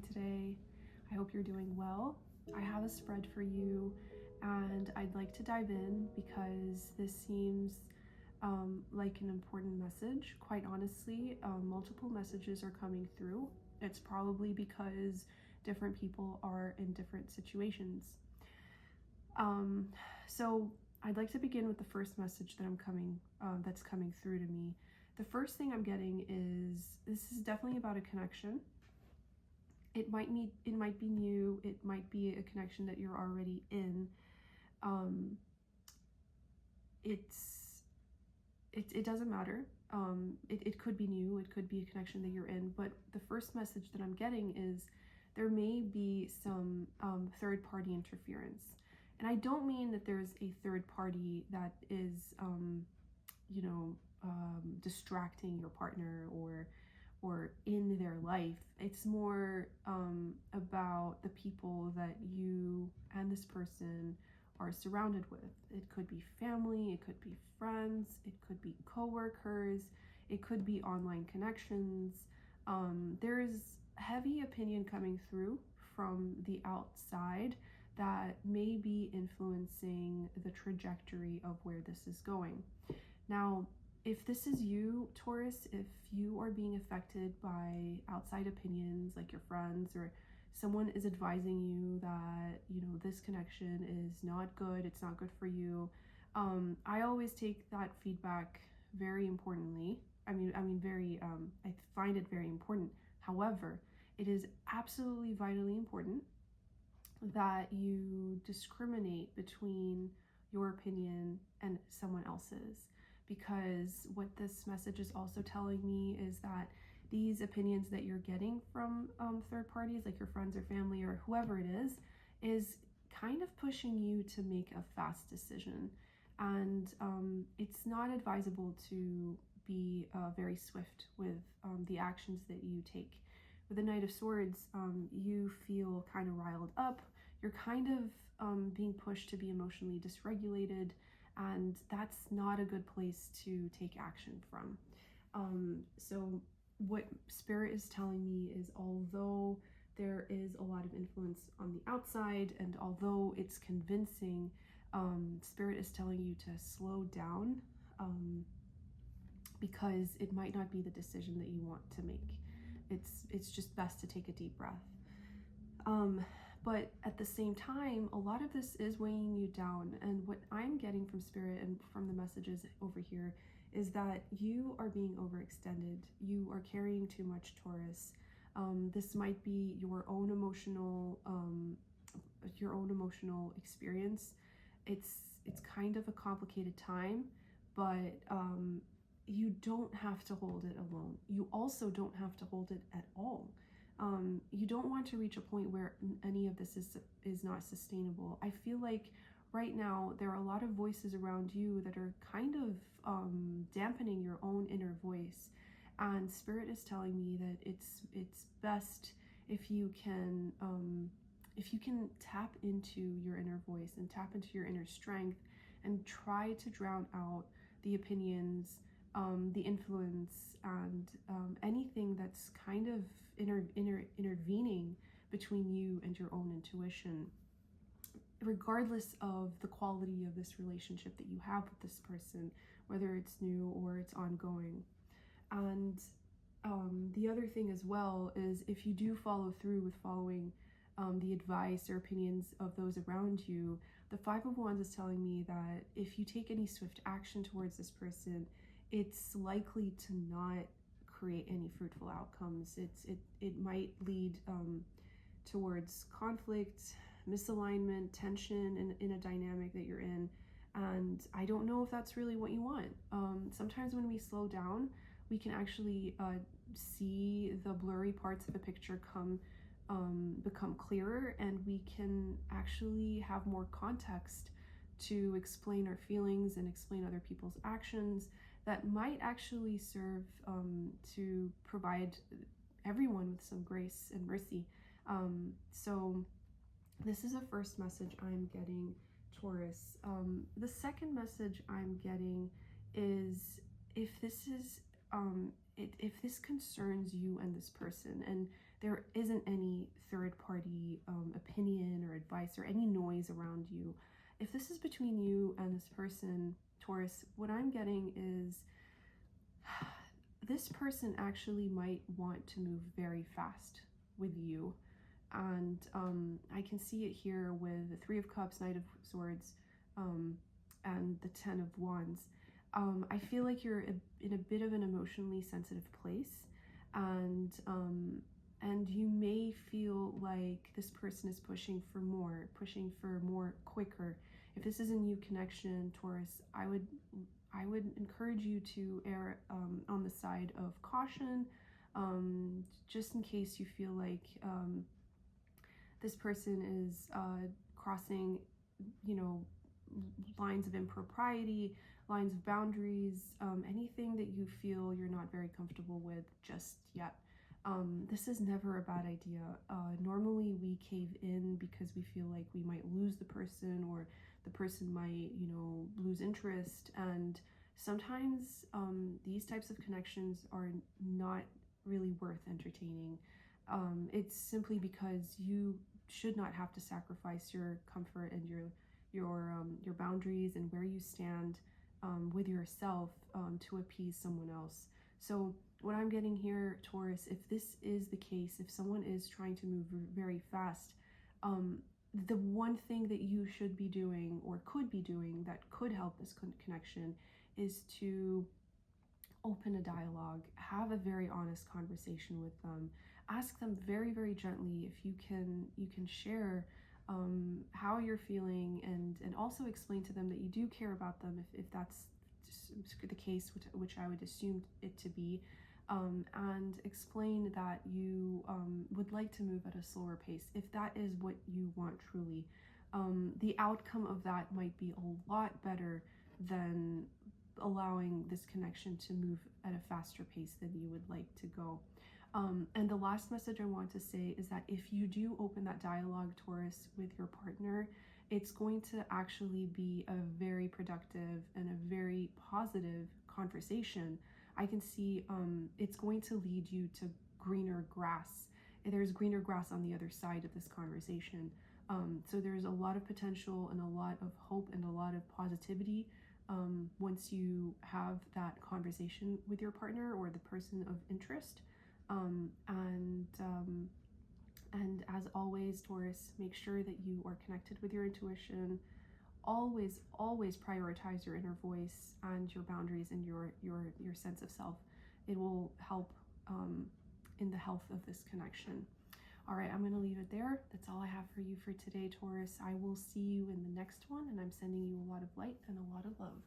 today? I hope you're doing well. I have a spread for you, and I'd like to dive in because this seems like an important message. Quite honestly, multiple messages are coming through. It's probably because different people are in different situations. So I'd like to begin with the first message that's coming through to me. The first thing I'm getting is this is definitely about a connection. It might be new. It might be a connection that you're already in. It doesn't matter. It could be new. It could be a connection that you're in. But the first message that I'm getting is there may be some third party interference. And I don't mean that there's a third party that is, distracting your partner or in their life. It's more about the people that you and this person are surrounded with. It could be family, it could be friends, it could be coworkers, it could be online connections. There is heavy opinion coming through from the outside that may be influencing the trajectory of where this is going. Now, if this is you, Taurus, if you are being affected by outside opinions like your friends or someone is advising you that, this connection is not good, it's not good for you, I always take that feedback very importantly. I find it very important. However, it is absolutely vitally important that you discriminate between your opinion and someone else's, because what this message is also telling me is that these opinions that you're getting from third parties like your friends or family or whoever it is kind of pushing you to make a fast decision. And it's not advisable to be very swift with the actions that you take. With the Knight of Swords, you feel kind of riled up. You're kind of being pushed to be emotionally dysregulated, and that's not a good place to take action from. So what Spirit is telling me is, although there is a lot of influence on the outside and although it's convincing, Spirit is telling you to slow down, because it might not be the decision that you want to make. It's just best to take a deep breath. But at the same time, a lot of this is weighing you down. And what I'm getting from Spirit and from the messages over here is that you are being overextended. You are carrying too much, Taurus. This might be your own emotional experience. It's kind of a complicated time, but you don't have to hold it alone. You also don't have to hold it at all. You don't want to reach a point where any of this is not sustainable. I feel like right now there are a lot of voices around you that are kind of dampening your own inner voice. And Spirit is telling me that it's best if you can tap into your inner voice and tap into your inner strength and try to drown out the opinions, the influence, and anything that's kind of intervening between you and your own intuition, regardless of the quality of this relationship that you have with this person, whether it's new or it's ongoing. And the other thing as well is, if you do follow through with following the advice or opinions of those around you, the Five of Wands is telling me that if you take any swift action towards this person, it's likely to not create any fruitful outcomes. It might lead towards conflict, misalignment, tension in a dynamic that you're in. And I don't know if that's really what you want. Sometimes when we slow down, we can actually see the blurry parts of a picture become clearer, and we can actually have more context to explain our feelings and explain other people's actions that might actually serve to provide everyone with some grace and mercy. So this is a first message I'm getting, Taurus. The second message I'm getting is, if this concerns you and this person, and there isn't any third party opinion or advice or any noise around you. If this is between you and this person, Taurus, what I'm getting is this person actually might want to move very fast with you. And I can see it here with the Three of Cups, Knight of Swords, and the Ten of Wands. I feel like you're in a bit of an emotionally sensitive place, and you may feel like this person is pushing for more quicker. If this is a new connection, Taurus, I would encourage you to err on the side of caution, just in case you feel like this person is crossing, lines of impropriety, lines of boundaries, anything that you feel you're not very comfortable with just yet. This is never a bad idea. Normally we cave in because we feel like we might lose the person, or the person might, lose interest. And sometimes these types of connections are not really worth entertaining. It's simply because you should not have to sacrifice your comfort and your boundaries and where you stand with yourself to appease someone else. So what I'm getting here, Taurus, if this is the case, if someone is trying to move very fast, the one thing that you should be doing or could be doing that could help this connection is to open a dialogue, have a very honest conversation with them, ask them very, very gently if you can share how you're feeling, and also explain to them that you do care about them if that's the case, which I would assume it to be, and explain that you would like to move at a slower pace if that is what you want truly. The outcome of that might be a lot better than allowing this connection to move at a faster pace than you would like to go. And the last message I want to say is that if you do open that dialogue, Taurus, with your partner, it's going to actually be a very productive and a very positive conversation. I can see it's going to lead you to greener grass. There's greener grass on the other side of this conversation. So there's a lot of potential and a lot of hope and a lot of positivity once you have that conversation with your partner or the person of interest. And as always, Taurus, make sure that you are connected with your intuition. Always prioritize your inner voice and your boundaries and your sense of self. It will help in the health of this connection. All right, I'm going to leave it there. That's all I have for you for today, Taurus. I will see you in the next one, and I'm sending you a lot of light and a lot of love.